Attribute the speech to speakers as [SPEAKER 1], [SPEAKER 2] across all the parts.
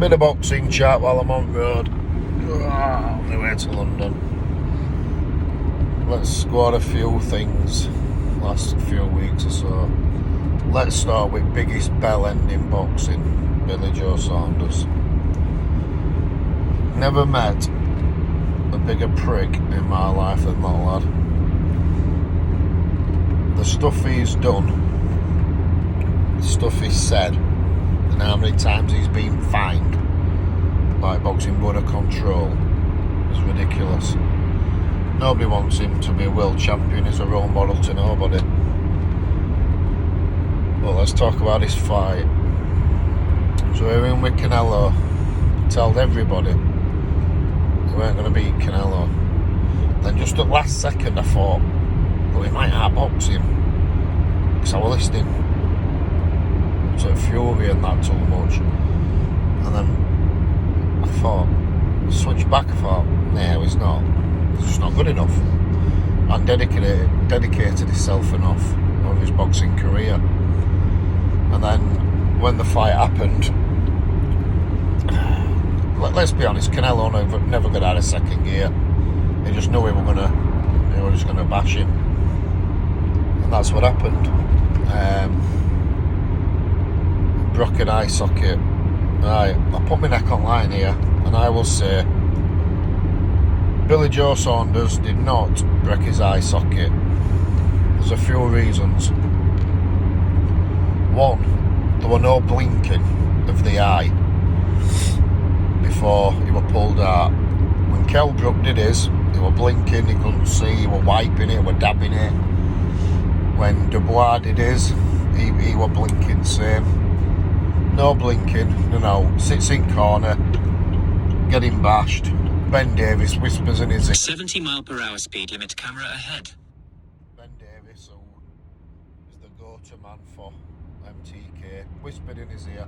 [SPEAKER 1] Bit of boxing chat while I'm on road. On my way to London. Let's go on a few things last few weeks or so. Let's start with biggest bell end in boxing, Billy Joe Saunders. Never met a bigger prick in my life than that lad. The stuff he's done, the stuff he's said, and how many times he's been fined by Boxing Board of Control is ridiculous. Nobody wants him to be a world champion. He's a role model to nobody. Well, let's talk about his fight. So we're in with Canelo. Told everybody he weren't going to beat Canelo. Then just at last second I thought, well, he might outbox him. Because I was listening to Fury and that too much. And then I thought, switched back, I thought, no, he's not. He's just not good enough. And dedicated himself enough on his boxing career. And then when the fight happened, let's be honest, Canelo never got out of second gear. He just knew they were just gonna bash him. And that's what happened. Broken eye socket. Right, I'll put my neck on line here, and I will say Billy Joe Saunders did not break his eye socket. There's a few reasons. One, there were no blinking of the eye before he was pulled out. When Kell Brook did his, he were blinking, he couldn't see, he were wiping it, he were dabbing it. When Dubois did his, he were blinking same. No blinking, sits in corner, getting bashed. Ben Davis whispers in his ear.
[SPEAKER 2] 70 mile per hour speed limit, camera ahead.
[SPEAKER 1] Ben Davis, who is the go-to man for MTK, whispered in his ear.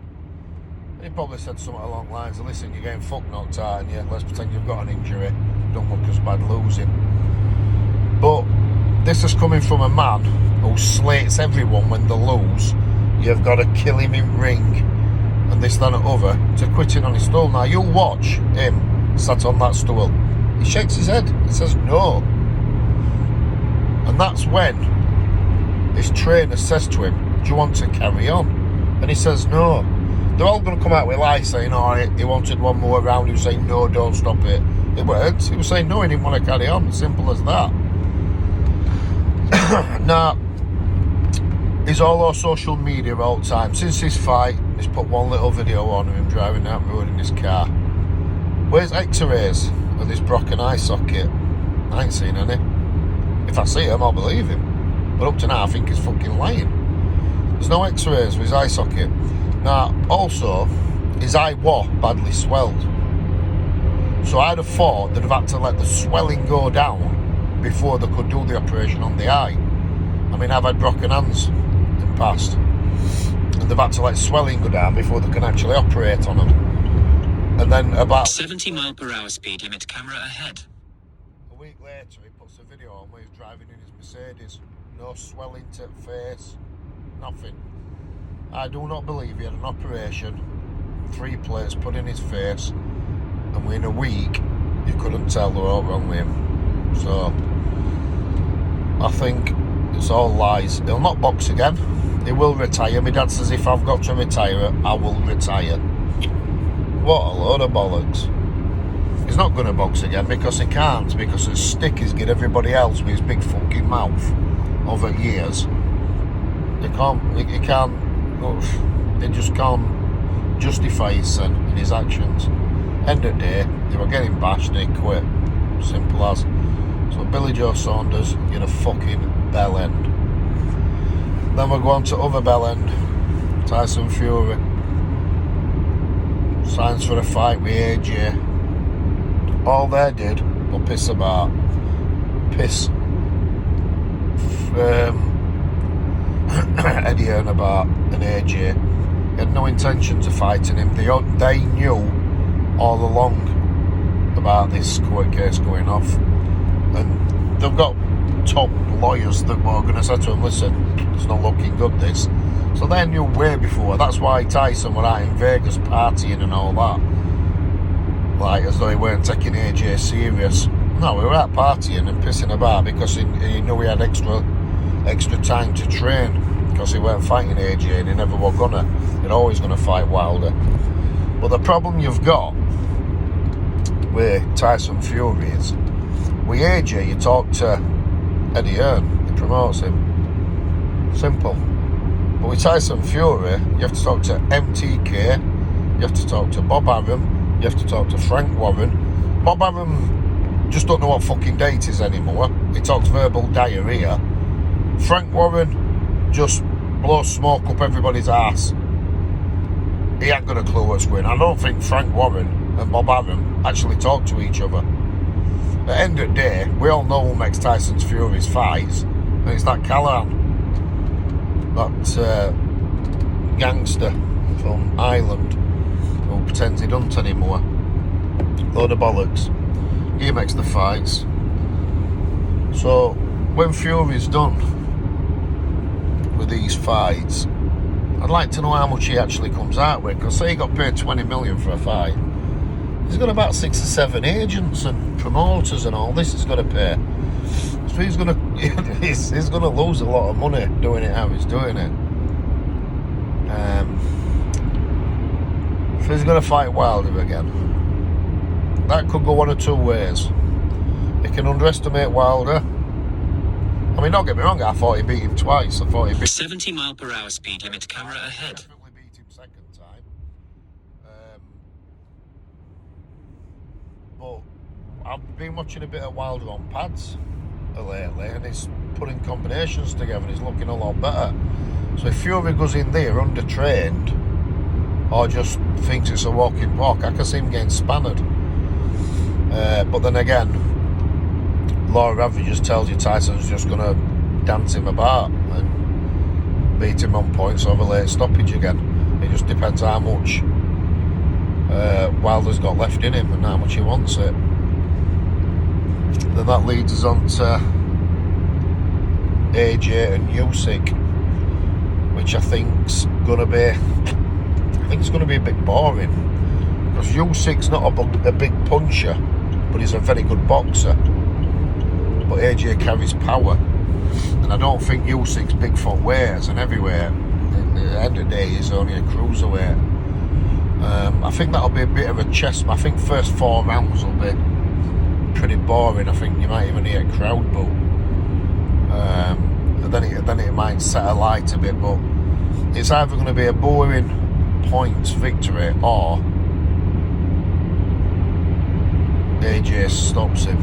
[SPEAKER 1] And he probably said something along the lines of, listen, you're getting fuck knocked out, and let's pretend you've got an injury. Don't look as bad losing. But this is coming from a man who slates everyone when they lose. You've got to kill him in ring, and this, that, and other, to quitting on his stool. Now, you'll watch him sat on that stool. He shakes his head. He says no. And that's when his trainer says to him, do you want to carry on? And he says no. They're all going to come out with lies saying, he wanted one more round. He was saying, no, don't stop it. It weren't. He was saying, no, he didn't want to carry on. Simple as that. Now, he's all over social media all the time. Since his fight, he's put one little video on of him driving down the road in his car. Where's x-rays of this broken eye socket? I ain't seen any. If I see him, I'll believe him. But up to now, I think he's fucking lying. There's no x-rays of his eye socket. Now, also, his eye was badly swelled. So I'd have thought they'd have had to let the swelling go down before they could do the operation on the eye. I mean, I've had broken hands in the past, and they've had to let swelling go down before they can actually operate on them. And then about
[SPEAKER 2] 70 mile per hour speed limit, camera ahead.
[SPEAKER 1] A week later, he puts a video on where he's driving in his Mercedes. No swelling to the face, nothing. I do not believe he had an operation, 3 plates put in his face, and within a week, you couldn't tell they were all wrong with him. So, I think it's all lies. He'll not box again. He will retire. My dad says if I've got to retire, I will retire. What a load of bollocks. He's not going to box again because he can't, because his stick he's given everybody else with his big fucking mouth over years. He just can't justify his sin in his actions. End of the day, they were getting bashed and he quit. Simple as. So Billy Joe Saunders, you're a fucking bell end. Then we'll go on to other bell end. Tyson Fury signs for a fight with AJ. All they did was piss about. Piss Eddie Hearn about an AJ. He had no intentions of fighting him. They knew all along about this court case going off, and they've got top lawyers that were going to say to him, listen, it's not looking good this. So they knew way before. That's why Tyson were out in Vegas partying and all that. Like, as though he weren't taking AJ serious. No, we were out partying and pissing about because he knew he had extra time to train. Because he weren't fighting AJ and he never was gonna. He's always gonna fight Wilder. But the problem you've got with Tyson Fury is, with AJ, you talk to Eddie Hearn, he promotes him. Simple. But with Tyson Fury, you have to talk to MTK, you have to talk to Bob Arum, you have to talk to Frank Warren. Bob Arum just don't know what fucking day it is anymore. He talks verbal diarrhea. Frank Warren just blows smoke up everybody's ass. He ain't got a clue what's going on. I don't think Frank Warren and Bob Arum actually talk to each other. At the end of the day, we all know who makes Tyson Fury's fights, and it's that Callahan, that gangster from Ireland who pretends he don't anymore. Load of bollocks. He makes the fights. So when Fury's done with these fights, I'd like to know how much he actually comes out with, because say he got paid 20 million for a fight, he's got about 6 or 7 agents and promoters and all this he's got to pay. So he's gonna lose a lot of money doing it how he's doing it. So he's gonna fight Wilder again. That could go one of two ways. He can underestimate Wilder. I mean, don't get me wrong, I thought he beat him twice. I thought he beat
[SPEAKER 2] 70 mile per hour speed limit, camera ahead.
[SPEAKER 1] definitely beat him second time. But I've been watching a bit of Wilder on pads lately, and he's putting combinations together and he's looking a lot better. So if Fury goes in there undertrained, or just thinks it's a walking walk, I can see him getting spanned. But then again, law of averages tells you Tyson's just going to dance him about and beat him on points over late stoppage again. It just depends how much Wilder's got left in him and how much he wants it. Then that leads us on to AJ and Usyk, which I think's going to be a bit boring, because Usyk's not a big puncher, but he's a very good boxer. But AJ carries power, and I don't think Usyk's big for weight as an heavyweight. At the end of the day, he's only a cruiserweight. I think that'll be a bit of a chess. I think first 4 rounds will be pretty boring. I think you might even hear a crowd boo. And then it might set alight a bit, but it's either going to be a boring points victory or AJ stops him.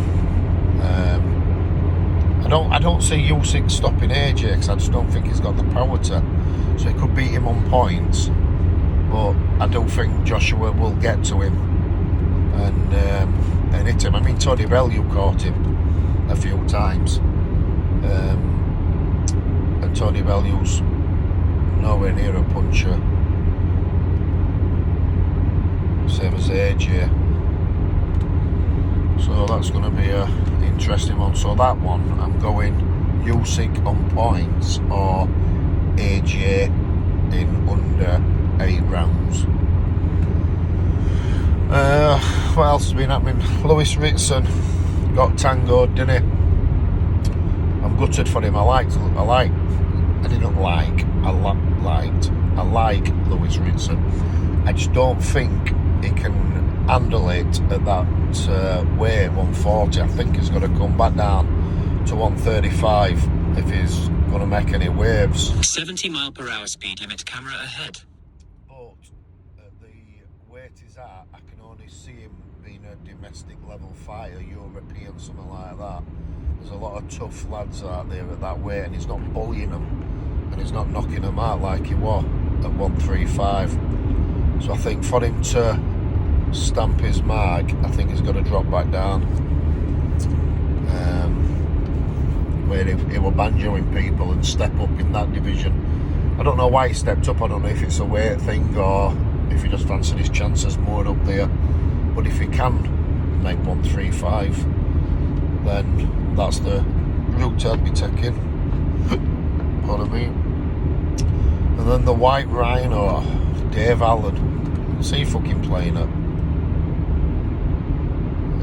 [SPEAKER 1] I don't see Usyk stopping AJ, because I just don't think he's got the power to. So he could beat him on points, but I don't think Joshua will get to him and hit him. I mean, Tony Bellew caught him a few times, and Tony Bellew's nowhere near a puncher, same as AJ. So that's going to be a interesting one. So that one, I'm going Usyk on points or AJ in under 8 rounds. What else has been happening? Lewis Ritson got tangoed, didn't he? I'm gutted for him. I like Lewis Ritson. I just don't think he can handle it at that weight, 140. I think he's going to come back down to 135 if he's going to make any waves.
[SPEAKER 2] 70 mile per hour speed limit, camera ahead.
[SPEAKER 1] But at the weight he's at, I can only see him being a domestic level fighter, European, something like that. There's a lot of tough lads out there at that weight, and he's not bullying them, and he's not knocking them out like he was at 135. So I think for him to stamp his mark, I think he's got to drop back down. Where he were banjoing people and step up in that division. I don't know why he stepped up. I don't know if it's a weight thing or if he just fancied his chances more up there. But if he can make 135, then that's the route I'd be taking. Pardon me. And then the White Rhino, Dave Allen. See he fucking playing it.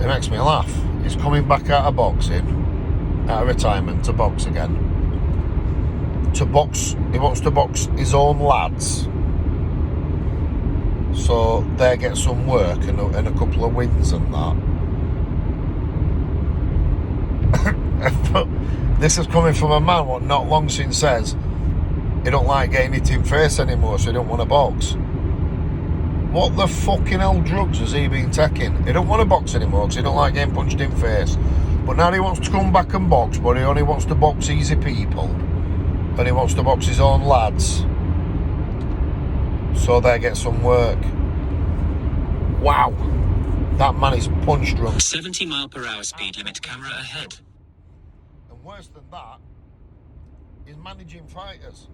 [SPEAKER 1] It makes me laugh. He's coming back out of boxing, out of retirement, to box again. To box, he wants to box his own lads, so they get some work and a couple of wins and that. This is coming from a man what not long since says he don't like getting hit in face anymore, so he don't want to box. What the fucking hell drugs has he been taking? He don't want to box anymore because he don't like getting punched in face. But now he wants to come back and box, but he only wants to box easy people. And he wants to box his own lads, so they get some work. Wow. That man is punch drunk.
[SPEAKER 2] 70 mile per hour speed limit camera ahead.
[SPEAKER 1] And worse than that, he's managing fighters.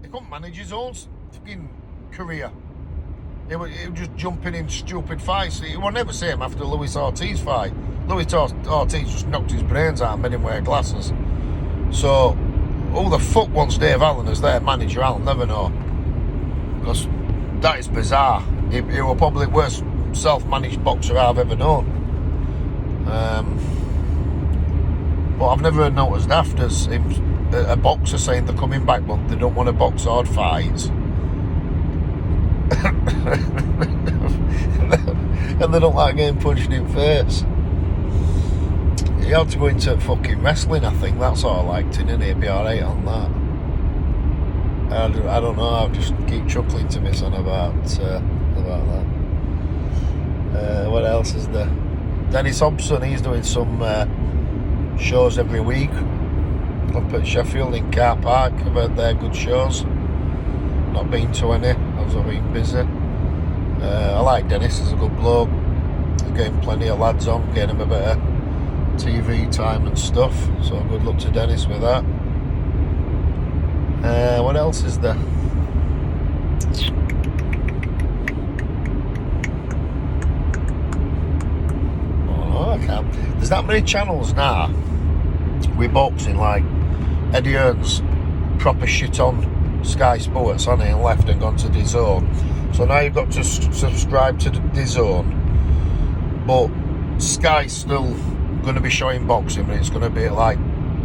[SPEAKER 1] He couldn't manage his own fucking career. He was just jumping in stupid fights. It was never the same after Luis Ortiz fight. Luis Ortiz just knocked his brains out and made him wear glasses. So, who the fuck wants Dave Allen as their manager? I'll never know. Because that is bizarre. He was probably the worst self-managed boxer I've ever known. But I've never noticed after him, a boxer saying they're coming back but they don't want to box hard fights. And they don't like getting punched in face. He had to go into fucking wrestling, I think. That's all I liked it, didn't he? He'd be alright on that. I don't know, I just keep chuckling to me son about that. What else is there? Dennis Hobson, he's doing some shows every week up at Sheffield in Car Park. I've heard they're good shows. Not been to any, I've been busy. I like Dennis, he's a good bloke. He's getting plenty of lads on, getting him a bit of TV time and stuff, so good luck to Dennis with that. What else is there? Oh, I can't. There's that many channels now with boxing, like Eddie Hearn's proper shit on Sky Sports on it and left and gone to DAZN. So now you've got to subscribe to DAZN, but Sky's still going to be showing boxing, but it's going to be at like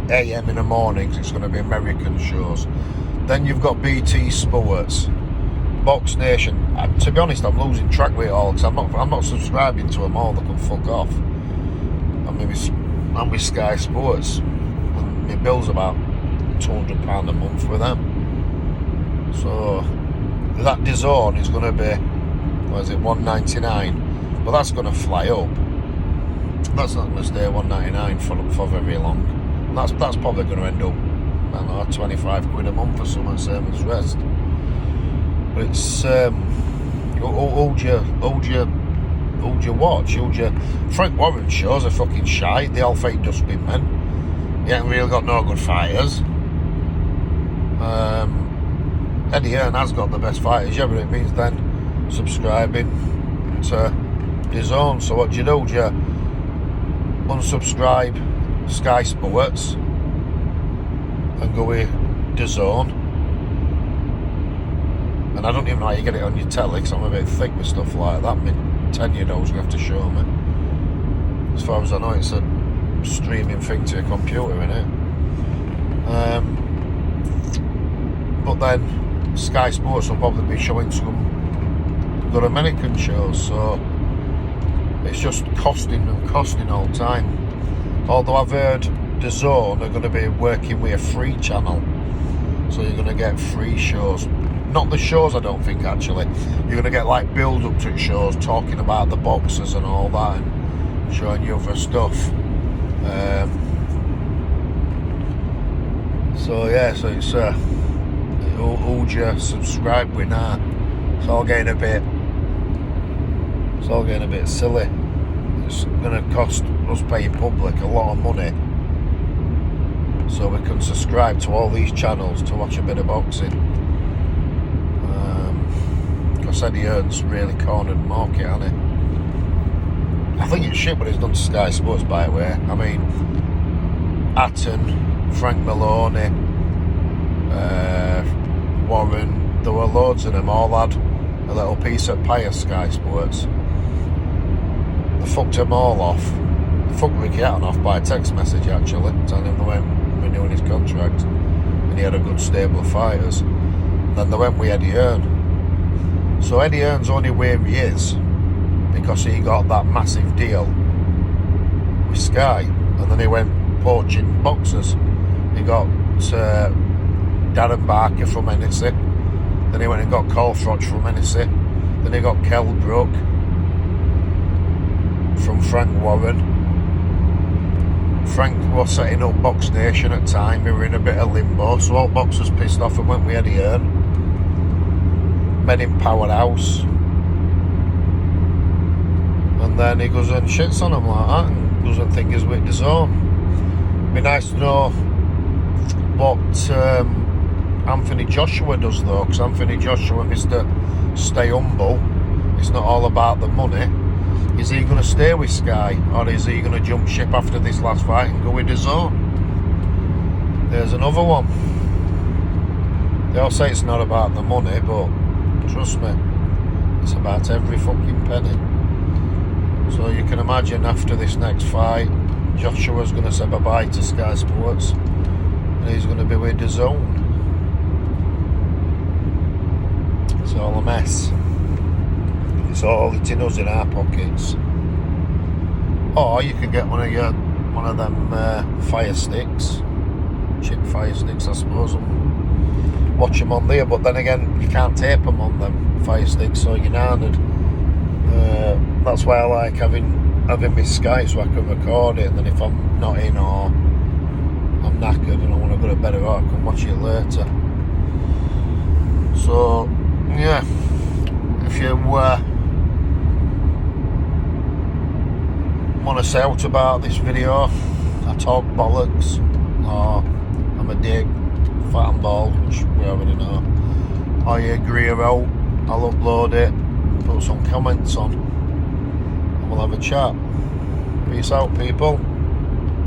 [SPEAKER 1] AM in the mornings. It's going to be American shows. Then you've got BT Sports, Box Nation. To be honest, I'm losing track with it all because I'm not subscribing to them all. They can fuck off. I'm with Sky Sports, and my bill's about £200 a month with them. So that DAZN is going to be, what is it, $1.99, but that's going to fly up. That's not going to stay $1.99 for very long. And that's probably going to end up, I don't know, 25 quid a month or something, same as rest. But it's hold your watch. Frank Warren shows are fucking shite. They all fake dustbin men. You ain't really got no good fighters. Eddie Hearn has got the best fighters, yeah, but it means then subscribing to DAZN. So what do? You unsubscribe Sky Sports and go with DAZN. And I don't even know how you get it on your telly because I'm a bit thick with stuff like that. My 10-year-old's going to have to show me. As far as I know, it's a streaming thing to a computer, innit? But then Sky Sports will probably be showing some good American shows, so it's just costing all the time. Although I've heard DAZN are going to be working with a free channel, so you're going to get free shows. Not the shows, I don't think, actually. You're going to get like build-up to shows talking about the boxers and all that and showing you other stuff. So yeah, so it's hold you subscribe with now. It's all getting a bit silly. It's going to cost us paying public a lot of money so we can subscribe to all these channels to watch a bit of boxing. Because Eddie Hearn's really cornered the market, hasn't he? I think it's shit what he's done to Sky Sports, by the way. I mean, Atton, Frank Maloney, Warren, there were loads of them, all had a little piece of pie of Sky Sports. They fucked them all off. They fucked Ricky Hatton off by text message, actually, telling him they weren't renewing his contract and he had a good stable of fighters. Then they went with Eddie Hearn. So Eddie Hearn's only where he is because he got that massive deal with Sky, and then he went poaching boxers. He got Darren Barker from Hennessy, then he went and got Cole Froch from Hennessy, then he got Kell Brook from Frank Warren. Frank was setting up Box Nation at the time, we were in a bit of limbo, so all boxers pissed off and went with Eddie Hearn, made him Powerhouse, and then he goes and shits on him like that and goes and think he's with the zone. Be nice to know what Anthony Joshua does though, because Anthony Joshua, Mr. Stay Humble, it's not all about the money. Is he going to stay with Sky, or is he going to jump ship after this last fight and go with the zone? There's another one. They all say it's not about the money, but trust me, it's about every fucking penny. So you can imagine after this next fight, Joshua's going to say bye-bye to Sky Sports and he's going to be with the zone. It's all a mess. It's all eating us in our pockets. Or you can get one of them fire sticks, chip fire sticks, I suppose, and watch them on there. But then again, you can't tape them on them fire sticks, so you're nardered. That's why I like having my Sky, so I can record it, and then if I'm not in or I'm knackered and I want to go to bed, I can watch it later. So yeah, if you want to say out about this video, I talk bollocks, or I'm a dick, fat and bald, which we already know, or you agree or out, I'll upload it, put some comments on, and we'll have a chat. Peace out, people.